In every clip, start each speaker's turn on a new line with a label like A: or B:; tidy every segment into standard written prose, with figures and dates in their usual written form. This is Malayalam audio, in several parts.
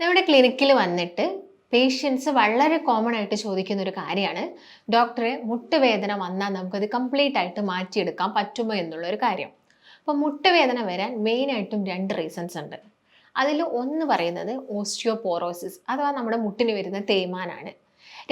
A: നമ്മുടെ ക്ലിനിക്കിൽ വന്നിട്ട് പേഷ്യൻസ് വളരെ കോമൺ ആയിട്ട് ചോദിക്കുന്ന ഒരു കാര്യമാണ് ഡോക്ടറെ മുട്ടുവേദന വന്നാൽ നമുക്കത് കംപ്ലീറ്റ് ആയിട്ട് മാറ്റിയെടുക്കാൻ പറ്റുമോ എന്നുള്ള ഒരു കാര്യം. അപ്പോൾ മുട്ടുവേദന വരാൻ മെയിനായിട്ടും രണ്ട് റീസൺസ് ഉണ്ട്. അതിൽ ഒന്ന് പറയുന്നത് ഓസ്റ്റിയോപോറോസിസ് അഥവാ നമ്മുടെ മുട്ടിന് വരുന്ന തേയ്മാനാണ്.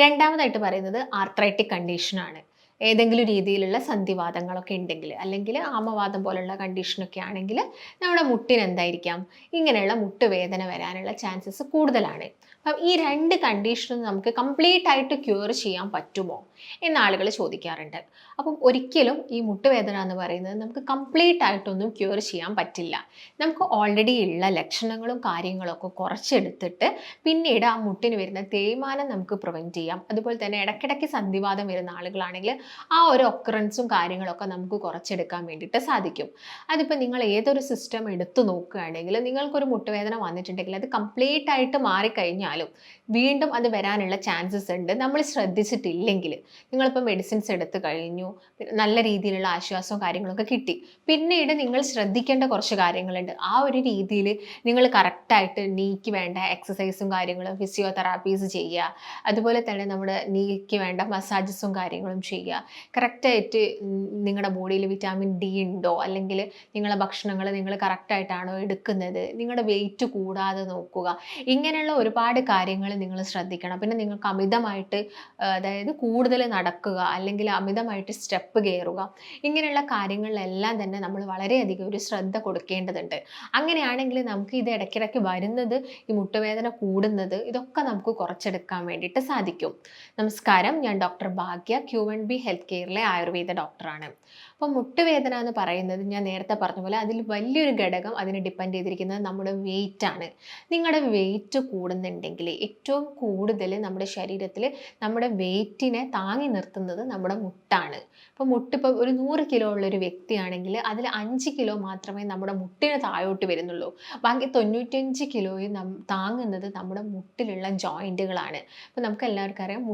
A: രണ്ടാമതായിട്ട് പറയുന്നത് ആർത്രൈറ്റിക് കണ്ടീഷനാണ്. ഏതെങ്കിലും രീതിയിലുള്ള സന്ധിവാതങ്ങളൊക്കെ ഉണ്ടെങ്കിൽ അല്ലെങ്കിൽ ആമവാദം പോലുള്ള കണ്ടീഷനൊക്കെ ആണെങ്കിൽ നമ്മുടെ മുട്ടിന് എന്തായിരിക്കാം ഇങ്ങനെയുള്ള മുട്ടുവേദന വരാനുള്ള ചാൻസസ് കൂടുതലാണ്. അപ്പം ഈ രണ്ട് കണ്ടീഷനും നമുക്ക് കംപ്ലീറ്റ് ആയിട്ട് ക്യൂർ ചെയ്യാൻ പറ്റുമോ എന്ന് ആളുകൾ ചോദിക്കാറുണ്ട്. അപ്പം ഒരിക്കലും ഈ മുട്ടുവേദന എന്ന് പറയുന്നത് നമുക്ക് കംപ്ലീറ്റ് ആയിട്ടൊന്നും ക്യൂർ ചെയ്യാൻ പറ്റില്ല. നമുക്ക് ഓൾറെഡി ഉള്ള ലക്ഷണങ്ങളും കാര്യങ്ങളൊക്കെ കുറച്ചെടുത്തിട്ട് പിന്നീട് ആ മുട്ടിന് വരുന്ന തേയ്മാനം നമുക്ക് പ്രിവെൻറ്റ് ചെയ്യാം. അതുപോലെ തന്നെ ഇടയ്ക്കിടയ്ക്ക് സന്ധിവാതം വരുന്ന ആളുകളാണെങ്കിൽ ആ ഒരു ഒക്കറൻസും കാര്യങ്ങളൊക്കെ നമുക്ക് കുറച്ചെടുക്കാൻ വേണ്ടിയിട്ട് സാധിക്കും. അതിപ്പോൾ നിങ്ങൾ ഏതൊരു സിസ്റ്റം എടുത്തു നോക്കുകയാണെങ്കിൽ നിങ്ങൾക്കൊരു മുട്ടുവേദന വന്നിട്ടുണ്ടെങ്കിൽ അത് കംപ്ലീറ്റ് ആയിട്ട് മാറിക്കഴിഞ്ഞാലും വീണ്ടും അത് വരാനുള്ള ചാൻസസ് ഉണ്ട്. നമ്മൾ ശ്രദ്ധിച്ചിട്ടില്ലെങ്കിൽ നിങ്ങളിപ്പോൾ മെഡിസിൻസ് എടുത്തു കഴിഞ്ഞു, നല്ല രീതിയിലുള്ള ആശ്വാസവും കാര്യങ്ങളൊക്കെ കിട്ടി, പിന്നീട് നിങ്ങൾ ശ്രദ്ധിക്കേണ്ട കുറച്ച് കാര്യങ്ങളുണ്ട്. ആ ഒരു രീതിയിൽ നിങ്ങൾ കറക്റ്റായിട്ട് നീക്ക് വേണ്ട എക്സസൈസും കാര്യങ്ങളും ഫിസിയോതെറാപ്പീസ് ചെയ്യുക, അതുപോലെ തന്നെ നമ്മുടെ നീക്ക് വേണ്ട മസാജസും കാര്യങ്ങളും ചെയ്യുക. കറക്റ്റായിട്ട് നിങ്ങളുടെ ബോഡിയിൽ വിറ്റാമിൻ ഡി ഉണ്ടോ, അല്ലെങ്കിൽ നിങ്ങളുടെ ഭക്ഷണങ്ങൾ നിങ്ങൾ കറക്റ്റായിട്ടാണോ എടുക്കുന്നത്, നിങ്ങളുടെ വെയിറ്റ് കൂടാതെ നോക്കുക. ഇങ്ങനെയുള്ള ഒരുപാട് കാര്യങ്ങൾ നിങ്ങൾ ശ്രദ്ധിക്കണം. പിന്നെ നിങ്ങൾക്ക് അമിതമായിട്ട് അതായത് കൂടുതൽ നടക്കുക അല്ലെങ്കിൽ അമിതമായിട്ട് സ്റ്റെപ്പ് കയറുക, ഇങ്ങനെയുള്ള കാര്യങ്ങളിലെല്ലാം തന്നെ നമ്മൾ വളരെയധികം ഒരു ശ്രദ്ധ കൊടുക്കേണ്ടതുണ്ട്. അങ്ങനെയാണെങ്കിൽ നമുക്ക് ഇത് ഇടയ്ക്കിടയ്ക്ക് വരുന്നത്, ഈ മുട്ടുവേദന കൂടുന്നത്, ഇതൊക്കെ നമുക്ക് കുറച്ചെടുക്കാൻ വേണ്ടിയിട്ട് സാധിക്കും. നമസ്കാരം, ഞാൻ ഡോക്ടർ ഭാഗ്യ, Q1B ഹെൽത്ത് കെയറിലെ ആയുർവേദ ഡോക്ടറാണ്. അപ്പോൾ മുട്ടുവേദന എന്ന് പറയുന്നത് ഞാൻ നേരത്തെ പറഞ്ഞ പോലെ അതിൽ വലിയൊരു ഘടകം അതിനെ ഡിപ്പെൻഡ് ചെയ്തിരിക്കുന്നത് നമ്മുടെ വെയിറ്റ് ആണ്. നിങ്ങളുടെ വെയിറ്റ് കൂടുന്നുണ്ടെങ്കിൽ ഏറ്റവും കൂടുതൽ നമ്മുടെ ശരീരത്തിൽ നമ്മുടെ വെയിറ്റിനെ താങ്ങി നിർത്തുന്നത് നമ്മുടെ മുട്ടാണ്. ഇപ്പോൾ മുട്ടിപ്പോൾ ഒരു 100 കിലോ ഉള്ളൊരു വ്യക്തിയാണെങ്കിൽ അതിൽ 5 കിലോ മാത്രമേ നമ്മുടെ മുട്ടിന് താഴോട്ട് വരുന്നുള്ളൂ. ബാക്കി 95 കിലോയും താങ്ങുന്നത് നമ്മുടെ മുട്ടിലുള്ള ജോയിൻറ്റുകളാണ്. അപ്പോൾ നമുക്ക് എല്ലാവർക്കും അറിയാം,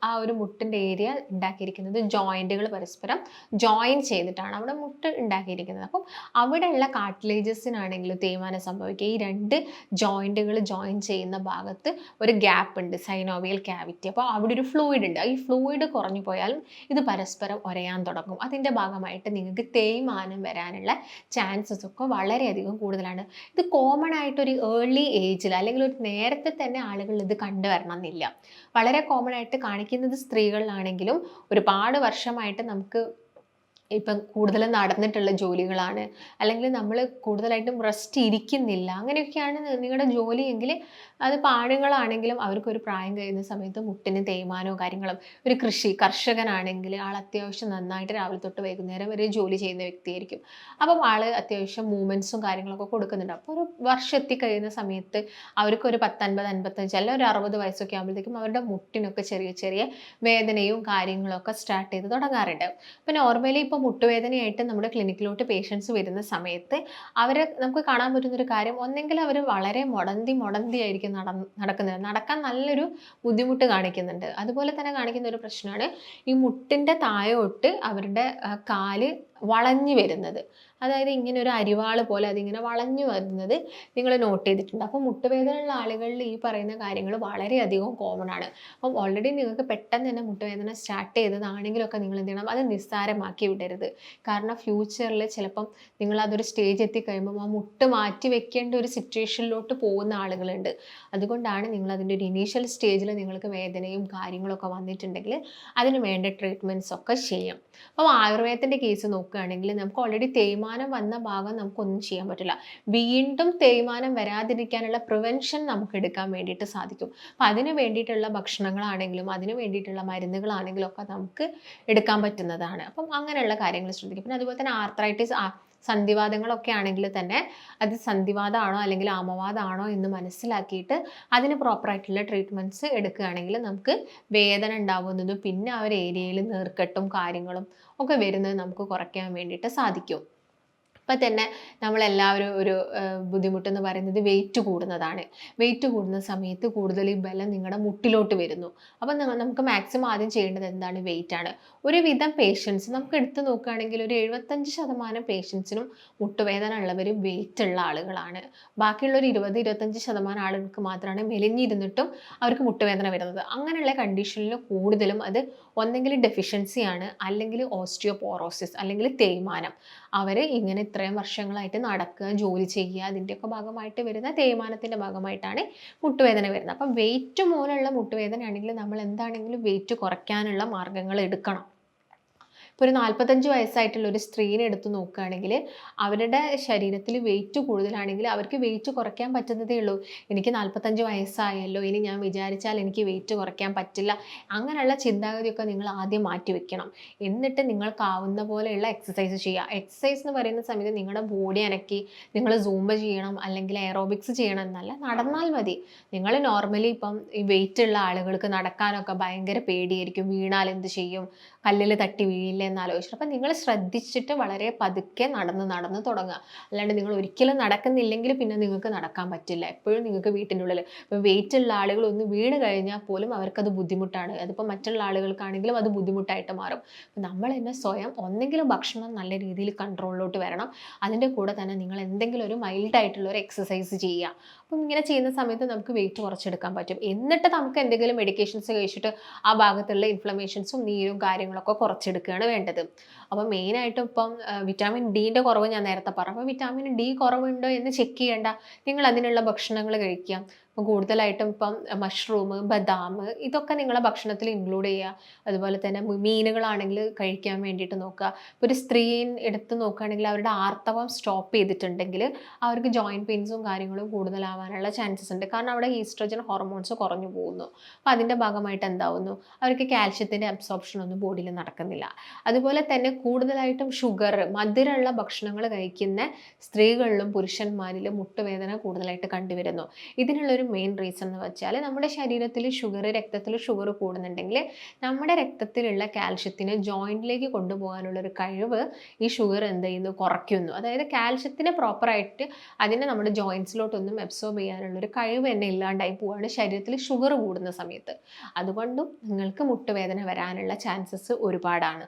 A: ആ ഒരു മുട്ടിൻ്റെ ഏരിയ ഉണ്ടാക്കിയിരിക്കുന്നത് ജോയിൻറ്റുകൾ പരസ്പരം ജോയിൻ ചെയ്തിട്ടാണ് അവിടെ മുട്ട് ഉണ്ടാക്കിയിരിക്കുന്നത്. അപ്പം അവിടെയുള്ള കാർട്ടിലേജസിനാണെങ്കിലും തേയ്മാനം സംഭവിക്കുക. ഈ രണ്ട് ജോയിൻറ്റുകൾ ജോയിൻ ചെയ്യുന്ന ഭാഗത്ത് ഒരു ഗ്യാപ്പ് ഉണ്ട്, സൈനോവിയൽ ക്യാവിറ്റി. അപ്പോൾ അവിടെ ഒരു ഫ്ലൂയിഡ് ഉണ്ട്. ഈ ഫ്ലൂയിഡ് കുറഞ്ഞു പോയാലും ഇത് പരസ്പരം ഉരയാൻ തുടങ്ങും. അതിൻ്റെ ഭാഗമായിട്ട് നിങ്ങൾക്ക് തേയ്മാനം വരാനുള്ള ചാൻസസ് ഒക്കെ വളരെയധികം കൂടുതലാണ്. ഇത് കോമൺ ആയിട്ടൊരു ഏർലി ഏജിൽ അല്ലെങ്കിൽ ഒരു നേരത്തെ തന്നെ ആളുകൾ ഇത് കണ്ടുവരണം എന്നില്ല. വളരെ കോമൺ ആയിട്ട് കാണിക്കുന്നത് സ്ത്രീകളിലാണെങ്കിലും ഒരുപാട് വർഷമായിട്ട് നമുക്ക് ഇപ്പം കൂടുതലും നടന്നിട്ടുള്ള ജോലികളാണ്, അല്ലെങ്കിൽ നമ്മൾ കൂടുതലായിട്ടും റെസ്റ്റ് ഇരിക്കുന്നില്ല, അങ്ങനെയൊക്കെയാണ് നിങ്ങളുടെ ജോലിയെങ്കിൽ അതിപ്പോൾ ആണുങ്ങളാണെങ്കിലും അവർക്കൊരു പ്രായം കഴിയുന്ന സമയത്ത് മുട്ടിന് തേയ്മാനോ കാര്യങ്ങളും, ഒരു കർഷകനാണെങ്കിൽ ആൾ അത്യാവശ്യം നന്നായിട്ട് രാവിലെ തൊട്ട് വൈകുന്നേരം വരെ ജോലി ചെയ്യുന്ന വ്യക്തിയായിരിക്കും. അപ്പം ആൾ അത്യാവശ്യം മൂവ്മെൻറ്റ്സും കാര്യങ്ങളൊക്കെ കൊടുക്കുന്നുണ്ട്. അപ്പോൾ ഒരു വർഷം എത്തിക്കഴിയുന്ന സമയത്ത് അവർക്കൊരു 50, 55 അല്ല ഒരു 60 വയസ്സൊക്കെ ആകുമ്പോഴത്തേക്കും അവരുടെ മുട്ടിനൊക്കെ ചെറിയ ചെറിയ വേദനയും കാര്യങ്ങളൊക്കെ സ്റ്റാർട്ട് ചെയ്ത് തുടങ്ങാറുണ്ട്. അപ്പോൾ നോർമലി ഇപ്പോൾ മുട്ടുവേദനയായിട്ട് നമ്മുടെ ക്ലിനിക്കിലോട്ട് പേഷ്യൻസ് വരുന്ന സമയത്ത് അവരെ നമുക്ക് കാണാൻ പറ്റുന്നൊരു കാര്യം, ഒന്നെങ്കിൽ അവർ വളരെ ആയിരിക്കും നടക്കുന്നത്, നടക്കാൻ നല്ലൊരു ബുദ്ധിമുട്ട് കാണിക്കുന്നുണ്ട്. അതുപോലെ തന്നെ കാണിക്കുന്ന ഒരു പ്രശ്നമാണ് ഈ മുട്ടിൻ്റെ താഴോട്ട് അവരുടെ കാല് വളഞ്ഞു വരുന്നത്. അതായത് ഇങ്ങനെ ഒരു അരിവാള് പോലെ അതിങ്ങനെ വളഞ്ഞു വരുന്നത് നിങ്ങൾ നോട്ട് ചെയ്തിട്ടുണ്ട്. അപ്പോൾ മുട്ടുവേദനയുള്ള ആളുകളിൽ ഈ പറയുന്ന കാര്യങ്ങൾ വളരെയധികം കോമൺ ആണ്. അപ്പം ഓൾറെഡി നിങ്ങൾക്ക് പെട്ടെന്ന് തന്നെ മുട്ടുവേദന സ്റ്റാർട്ട് ചെയ്തതാണെങ്കിലൊക്കെ നിങ്ങൾ എന്ത് ചെയ്യണം, അത് നിസ്സാരമാക്കി വിടരുത്. കാരണം ഫ്യൂച്ചറിൽ ചിലപ്പം നിങ്ങൾ അതൊരു സ്റ്റേജ് എത്തിക്കഴിയുമ്പം ആ മുട്ട് മാറ്റി വെക്കേണ്ട ഒരു സിറ്റുവേഷനിലോട്ട് പോകുന്ന ആളുകളുണ്ട്. അതുകൊണ്ടാണ് നിങ്ങൾ അതിൻ്റെ ഒരു ഇനീഷ്യൽ സ്റ്റേജിൽ നിങ്ങൾക്ക് വേദനയും കാര്യങ്ങളൊക്കെ വന്നിട്ടുണ്ടെങ്കിൽ അതിന് വേണ്ട ട്രീറ്റ്മെൻറ്റ്സ് ഒക്കെ ചെയ്യാം. അപ്പം ആയുർവേദത്തിൻ്റെ കേസ് നോക്കുകയാണെങ്കിൽ നമുക്ക് ഓൾറെഡി തേയ്മാനം വന്ന ഭാഗം നമുക്കൊന്നും ചെയ്യാൻ പറ്റില്ല. വീണ്ടും തേയ്മാനം വരാതിരിക്കാനുള്ള പ്രിവെൻഷൻ നമുക്ക് എടുക്കാൻ വേണ്ടിയിട്ട് സാധിക്കും. അപ്പം അതിന് വേണ്ടിയിട്ടുള്ള ഭക്ഷണങ്ങളാണെങ്കിലും അതിന് വേണ്ടിയിട്ടുള്ള മരുന്നുകളാണെങ്കിലും ഒക്കെ നമുക്ക് എടുക്കാൻ പറ്റുന്നതാണ്. അപ്പം അങ്ങനെയുള്ള കാര്യങ്ങൾ ശ്രദ്ധിക്കും. പിന്നെ അതുപോലെ തന്നെ ആർത്രൈറ്റിസ്, സന്ധിവാതങ്ങളൊക്കെ ആണെങ്കിൽ തന്നെ അത് സന്ധിവാതമാണോ അല്ലെങ്കിൽ ആമവാതമാണോ എന്ന് മനസ്സിലാക്കിയിട്ട് അതിന് പ്രോപ്പറായിട്ടുള്ള ട്രീറ്റ്മെൻറ്റ്സ് എടുക്കുകയാണെങ്കിൽ നമുക്ക് വേദന ഉണ്ടാകുന്നതും പിന്നെ ആ ഒരു ഏരിയയിൽ നീർക്കെട്ടും കാര്യങ്ങളും ഒക്കെ വരുന്നത് നമുക്ക് കുറയ്ക്കാൻ വേണ്ടിയിട്ട് സാധിക്കും. അപ്പം തന്നെ നമ്മളെല്ലാവരും ഒരു ബുദ്ധിമുട്ടെന്ന് പറയുന്നത് വെയിറ്റ് കൂടുന്നതാണ്. വെയിറ്റ് കൂടുന്ന സമയത്ത് കൂടുതൽ ഈ ബലം നിങ്ങളുടെ മുട്ടിലോട്ട് വരുന്നു. അപ്പം നമുക്ക് മാക്സിമം ആദ്യം ചെയ്യേണ്ടത് എന്താണ്? വെയിറ്റ് ആണ്. ഒരുവിധം പേഷ്യൻസ് നമുക്ക് എടുത്തു നോക്കുകയാണെങ്കിൽ ഒരു 75% പേഷ്യൻസിനും മുട്ടുവേദന ഉള്ളവർ വെയിറ്റ് ഉള്ള ആളുകളാണ്. ബാക്കിയുള്ള ഒരു 20-25% ആളുകൾക്ക് മാത്രമാണ് മെലിഞ്ഞിരുന്നിട്ടും അവർക്ക് മുട്ടുവേദന വരുന്നത്. അങ്ങനെയുള്ള കണ്ടീഷനിൽ കൂടുതലും അത് ഒന്നെങ്കിൽ ഡെഫിഷ്യൻസിയാണ്, അല്ലെങ്കിൽ ഓസ്റ്റിയോപോറോസിസ്, അല്ലെങ്കിൽ തേയ്മാനം. അവർ ഇങ്ങനെ ഇത്രയും വർഷങ്ങളായിട്ട് നടക്കുക, ജോലി ചെയ്യുക, അതിൻ്റെയൊക്കെ ഭാഗമായിട്ട് വരുന്ന തേയ്മാനത്തിൻ്റെ ഭാഗമായിട്ടാണ് മുട്ടുവേദന വരുന്നത്. അപ്പം വെയിറ്റ് മൂലമുള്ള മുട്ടുവേദന ആണെങ്കിൽ നമ്മൾ എന്താണെങ്കിലും വെയിറ്റ് കുറയ്ക്കാനുള്ള മാർഗ്ഗങ്ങൾ എടുക്കണം. ഇപ്പോൾ ഒരു 45 വയസ്സായിട്ടുള്ള ഒരു സ്ത്രീനെ എടുത്ത് നോക്കുകയാണെങ്കിൽ അവരുടെ ശരീരത്തിൽ വെയിറ്റ് കൂടുതലാണെങ്കിൽ അവർക്ക് വെയിറ്റ് കുറയ്ക്കാൻ പറ്റുന്നതേ ഉള്ളൂ. എനിക്ക് 45 വയസ്സായല്ലോ, ഇനി ഞാൻ വിചാരിച്ചാൽ എനിക്ക് വെയിറ്റ് കുറയ്ക്കാൻ പറ്റില്ല, അങ്ങനെയുള്ള ചിന്താഗതിയൊക്കെ നിങ്ങൾ ആദ്യം മാറ്റി വെക്കണം. എന്നിട്ട് നിങ്ങൾക്കാവുന്ന പോലെയുള്ള എക്സസൈസ് ചെയ്യുക. എക്സസൈസ് എന്ന് പറയുന്ന സമയത്ത് നിങ്ങളുടെ ബോഡി അനക്കി നിങ്ങൾ സൂംബ ചെയ്യണം അല്ലെങ്കിൽ എയറോബിക്സ് ചെയ്യണം എന്നല്ല, നടന്നാൽ മതി. നിങ്ങൾ നോർമലി ഇപ്പം ഈ വെയിറ്റ് ഉള്ള ആളുകൾക്ക് നടക്കാനൊക്കെ ഭയങ്കര പേടിയായിരിക്കും, വീണാൽ എന്ത് ചെയ്യും, കല്ലിൽ തട്ടി വീഴില്ലേ എന്നാലോചിച്ചിട്ട്. അപ്പം നിങ്ങൾ ശ്രദ്ധിച്ചിട്ട് വളരെ പതുക്കെ നടന്ന് തുടങ്ങുക. അല്ലാണ്ട് നിങ്ങൾ ഒരിക്കലും നടക്കുന്നില്ലെങ്കിൽ പിന്നെ നിങ്ങൾക്ക് നടക്കാൻ പറ്റില്ല. എപ്പോഴും നിങ്ങൾക്ക് വീട്ടിൻ്റെ ഉള്ളിൽ ഇപ്പോൾ വെയിറ്റ് ഉള്ള ആളുകൾ ഒന്ന് വീണ് കഴിഞ്ഞാൽ പോലും അവർക്കത് ബുദ്ധിമുട്ടാണ്. അതിപ്പോൾ മറ്റുള്ള ആളുകൾക്കാണെങ്കിലും അത് ബുദ്ധിമുട്ടായിട്ട് മാറും. അപ്പം നമ്മൾ തന്നെ സ്വയം ഒന്നെങ്കിലും ഭക്ഷണം നല്ല രീതിയിൽ കൺട്രോളിലോട്ട് വരണം. അതിൻ്റെ കൂടെ തന്നെ നിങ്ങൾ എന്തെങ്കിലും ഒരു മൈൽഡായിട്ടുള്ള ഒരു എക്സസൈസ് ചെയ്യുക. അപ്പം ഇങ്ങനെ ചെയ്യുന്ന സമയത്ത് നമുക്ക് വെയിറ്റ് കുറച്ചെടുക്കാൻ പറ്റും. എന്നിട്ട് നമുക്ക് എന്തെങ്കിലും മെഡിക്കേഷൻസ് കഴിച്ചിട്ട് ആ ഭാഗത്തുള്ള ഇൻഫ്ലമേഷൻസും നീരും കാര്യങ്ങളൊക്കെ കുറച്ചെടുക്കുകയാണ് വേണ്ടത്. അപ്പോൾ മെയിനായിട്ടും ഇപ്പം വിറ്റാമിൻ ഡിൻ്റെ കുറവ് ഞാൻ നേരത്തെ പറഞ്ഞു. അപ്പോൾ വിറ്റാമിൻ ഡി കുറവുണ്ടോ എന്ന് ചെക്ക് ചെയ്യേണ്ട, നിങ്ങൾ അതിനുള്ള ഭക്ഷണങ്ങൾ കഴിക്കുക. ഇപ്പം കൂടുതലായിട്ടും ഇപ്പം മഷ്റൂം, ബദാം ഇതൊക്കെ നിങ്ങളെ ഭക്ഷണത്തിൽ ഇൻക്ലൂഡ് ചെയ്യുക. അതുപോലെ തന്നെ മീനുകളാണെങ്കിൽ കഴിക്കാൻ വേണ്ടിയിട്ട് നോക്കുക. ഇപ്പോൾ ഒരു സ്ത്രീയെ എടുത്ത് നോക്കുകയാണെങ്കിൽ അവരുടെ ആർത്തവം സ്റ്റോപ്പ് ചെയ്തിട്ടുണ്ടെങ്കിൽ അവർക്ക് ജോയിൻറ്റ് പെയിൻസും കാര്യങ്ങളും കൂടുതലാവാനുള്ള ചാൻസസ് ഉണ്ട്. കാരണം അവിടെ ഈസ്ട്രജൻ ഹോർമോൺസ് കുറഞ്ഞു പോകുന്നു. അപ്പോൾ അതിൻ്റെ ഭാഗമായിട്ട് എന്താവുന്നു, അവർക്ക് കാൽഷ്യത്തിൻ്റെ അബ്സോർപ്ഷൻ ഒന്നും ബോഡിയിൽ നടക്കുന്നില്ല. അതുപോലെ തന്നെ കൂടുതലായിട്ടും ഷുഗർ, മധുരമുള്ള ഭക്ഷണങ്ങൾ കഴിക്കുന്ന സ്ത്രീകളിലും പുരുഷന്മാരിലും മുട്ടുവേദന കൂടുതലായിട്ട് കണ്ടുവരുന്നു. ഇതിനുള്ളൊരു മെയിൻ റീസൺ എന്ന് വെച്ചാൽ നമ്മുടെ ശരീരത്തിൽ രക്തത്തിൽ ഷുഗർ കൂടുന്നുണ്ടെങ്കിൽ നമ്മുടെ രക്തത്തിലുള്ള കാൽഷ്യത്തിനെ ജോയിൻറ്റിലേക്ക് കൊണ്ടുപോകാനുള്ള ഒരു കഴിവ് ഈ ഷുഗർ എന്ത് ചെയ്യുന്നു, കുറയ്ക്കുന്നു. അതായത് കാൽഷ്യത്തിന് പ്രോപ്പറായിട്ട് അതിനെ നമ്മുടെ ജോയിൻസിലോട്ടൊന്നും അബ്സോർബ് ചെയ്യാനുള്ളൊരു കഴിവ് തന്നെ ഇല്ലാണ്ടായി പോവുകയാണ് ശരീരത്തിൽ ഷുഗർ കൂടുന്ന സമയത്ത്. അതുകൊണ്ടും നിങ്ങൾക്ക് മുട്ടുവേദന വരാനുള്ള ചാൻസസ് ഒരുപാടാണ്.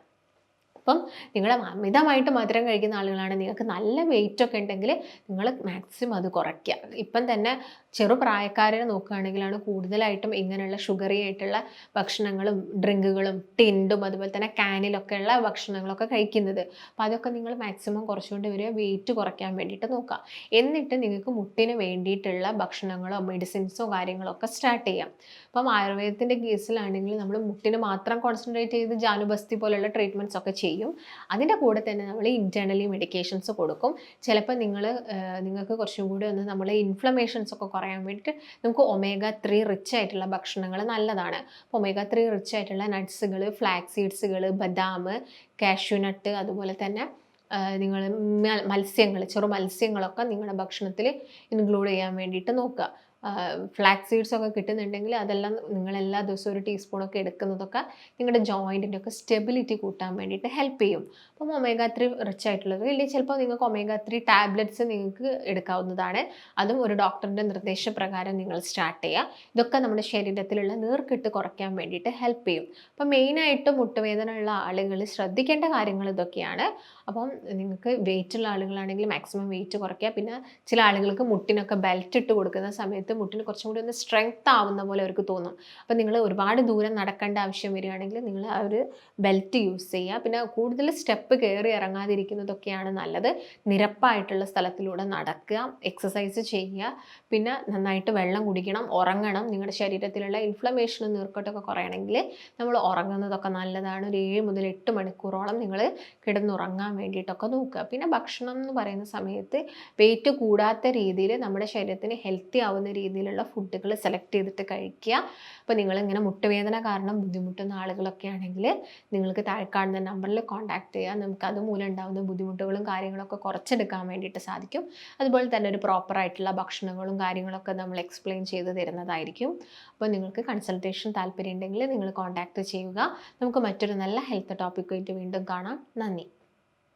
A: അപ്പം നിങ്ങൾ അമിതമായിട്ട് മധുരം കഴിക്കുന്ന ആളുകളാണ്, നിങ്ങൾക്ക് നല്ല വെയിറ്റ് ഒക്കെ ഉണ്ടെങ്കിൽ നിങ്ങൾ മാക്സിമം അത് കുറയ്ക്കുക. ഇപ്പം തന്നെ ചെറുപ്രായക്കാരെ നോക്കുകയാണെങ്കിലാണ് കൂടുതലായിട്ടും ഇങ്ങനെയുള്ള ഷുഗറി ആയിട്ടുള്ള ഭക്ഷണങ്ങളും ഡ്രിങ്കുകളും ടിൻഡും അതുപോലെ തന്നെ ക്യാനിലൊക്കെയുള്ള ഭക്ഷണങ്ങളൊക്കെ കഴിക്കുന്നത്. അപ്പോൾ അതൊക്കെ നിങ്ങൾ മാക്സിമം കുറച്ചുകൊണ്ട് വരിക, വെയിറ്റ് കുറയ്ക്കാൻ വേണ്ടിയിട്ട് നോക്കുക. എന്നിട്ട് നിങ്ങൾക്ക് മുട്ടിന് വേണ്ടിയിട്ടുള്ള ഭക്ഷണങ്ങളോ മെഡിസിൻസോ കാര്യങ്ങളൊക്കെ സ്റ്റാർട്ട് ചെയ്യാം. അപ്പം ആയുർവേദത്തിൻ്റെ കേസിലാണെങ്കിൽ നമ്മൾ മുട്ടിന് മാത്രം കോൺസെൻട്രേറ്റ് ചെയ്ത് ജാനുബസ്തി പോലുള്ള ട്രീറ്റ്മെൻറ്റ്സ് ഒക്കെ ചെയ്യും. അതിൻ്റെ കൂടെ തന്നെ നമ്മൾ ഇൻറ്റേർണലി മെഡിക്കേഷൻസ് കൊടുക്കും. ചിലപ്പോൾ നിങ്ങൾക്ക് കുറച്ചും കൂടി ഒന്ന് നമ്മൾ ഇൻഫ്ലമേഷൻസ് ഒക്കെ കുറയാൻ വേണ്ടിയിട്ട് നമുക്ക് omega-3 റിച്ച് ആയിട്ടുള്ള ഭക്ഷണങ്ങൾ നല്ലതാണ്. അപ്പോൾ omega-3 റിച്ച് ആയിട്ടുള്ള നട്ട്സുകൾ, ഫ്ലാക്സ് സീഡ്സുകൾ, ബദാം, കാഷ്യൂനട്ട്, അതുപോലെ തന്നെ നിങ്ങൾ ചെറു മത്സ്യങ്ങളൊക്കെ നിങ്ങളുടെ ഭക്ഷണത്തിൽ ഇൻക്ലൂഡ് ചെയ്യാൻ വേണ്ടിയിട്ട് നോക്കുക. ഫ്ലാക്സ് സീഡ്സ് ഒക്കെ കിട്ടുന്നുണ്ടെങ്കിൽ അതെല്ലാം നിങ്ങൾ എല്ലാ ദിവസവും ഒരു ടീസ്പൂണൊക്കെ എടുക്കുന്നതൊക്കെ നിങ്ങളുടെ ജോയിൻറ്റിൻ്റെ ഒക്കെ സ്റ്റെബിലിറ്റി കൂട്ടാൻ വേണ്ടിയിട്ട് ഹെൽപ്പ് ചെയ്യും. അപ്പം omega-3 റിച്ച് ആയിട്ടുള്ളത്, ഇല്ലെങ്കിൽ ചിലപ്പോൾ നിങ്ങൾക്ക് omega-3 ടാബ്ലറ്റ്സ് നിങ്ങൾക്ക് എടുക്കാവുന്നതാണ്. അതും ഒരു ഡോക്ടറിൻ്റെ നിർദ്ദേശപ്രകാരം നിങ്ങൾ സ്റ്റാർട്ട് ചെയ്യുക. ഇതൊക്കെ നമ്മുടെ ശരീരത്തിലുള്ള നീർക്കെട്ട് കുറയ്ക്കാൻ വേണ്ടിയിട്ട് ഹെൽപ്പ് ചെയ്യും. അപ്പം മെയിനായിട്ട് മുട്ടുവേദന ഉള്ള ആളുകൾ ശ്രദ്ധിക്കേണ്ട കാര്യങ്ങൾ ഇതൊക്കെയാണ്. അപ്പം നിങ്ങൾക്ക് വെയിറ്റ് ഉള്ള ആളുകളാണെങ്കിൽ മാക്സിമം വെയിറ്റ് കുറയ്ക്കുക. പിന്നെ ചില ആളുകൾക്ക് മുട്ടിനൊക്കെ ബെൽറ്റ് ഇട്ട് കൊടുക്കുന്ന സമയത്ത് മുട്ടിന് കുറച്ചും കൂടി ഒന്ന് സ്ട്രെങ്ത് ആവുന്ന പോലെ അവർക്ക് തോന്നും. അപ്പം നിങ്ങൾ ഒരുപാട് ദൂരം നടക്കേണ്ട ആവശ്യം വരികയാണെങ്കിൽ നിങ്ങൾ ആ ഒരു ബെൽറ്റ് യൂസ് ചെയ്യുക. പിന്നെ കൂടുതൽ സ്റ്റെപ്പ് കയറി ഇറങ്ങാതിരിക്കുന്നതൊക്കെയാണ് നല്ലത്. നിരപ്പായിട്ടുള്ള സ്ഥലത്തിലൂടെ നടക്കുക, എക്സസൈസ് ചെയ്യുക, പിന്നെ നന്നായിട്ട് വെള്ളം കുടിക്കണം, ഉറങ്ങണം. നിങ്ങളുടെ ശരീരത്തിലുള്ള ഇൻഫ്ലമേഷനും നീർക്കെട്ടൊക്കെ കുറയണമെങ്കിൽ നമ്മൾ ഉറങ്ങുന്നതൊക്കെ നല്ലതാണ്. ഒരു 7 മുതൽ 8 മണിക്കൂറോളം നിങ്ങൾ കിടന്നുറങ്ങാൻ വേണ്ടിയിട്ടൊക്കെ നോക്കുക. പിന്നെ ഭക്ഷണം എന്ന് പറയുന്ന സമയത്ത് വെയിറ്റ് കൂടാത്ത രീതിയിൽ നമ്മുടെ ശരീരത്തിന് ഹെൽത്തി ആവുന്ന രീതിയിലുള്ള ഫുഡുകൾ സെലക്ട് ചെയ്തിട്ട് കഴിക്കുക. അപ്പോൾ നിങ്ങളിങ്ങനെ മുട്ടുവേദന കാരണം ബുദ്ധിമുട്ടുന്ന ആളുകളൊക്കെ ആണെങ്കിൽ നിങ്ങൾക്ക് താഴെ കാണുന്ന നമ്പറിൽ കോൺടാക്ട് ചെയ്യുക. നമുക്ക് അതുമൂലം ഉണ്ടാകുന്ന ബുദ്ധിമുട്ടുകളും കാര്യങ്ങളൊക്കെ കുറച്ചെടുക്കാൻ വേണ്ടിയിട്ട് സാധിക്കും. അതുപോലെ തന്നെ ഒരു പ്രോപ്പറായിട്ടുള്ള ഭക്ഷണങ്ങളും കാര്യങ്ങളൊക്കെ നമ്മൾ എക്സ്പ്ലെയിൻ ചെയ്ത് തരുന്നതായിരിക്കും. അപ്പോൾ നിങ്ങൾക്ക് കൺസൾട്ടേഷൻ താല്പര്യം ഉണ്ടെങ്കിൽ നിങ്ങൾ കോൺടാക്ട് ചെയ്യുക. നമുക്ക് മറ്റൊരു നല്ല ഹെൽത്ത് ടോപ്പിക്കുമായിട്ട് വീണ്ടും കാണാം. നന്ദി.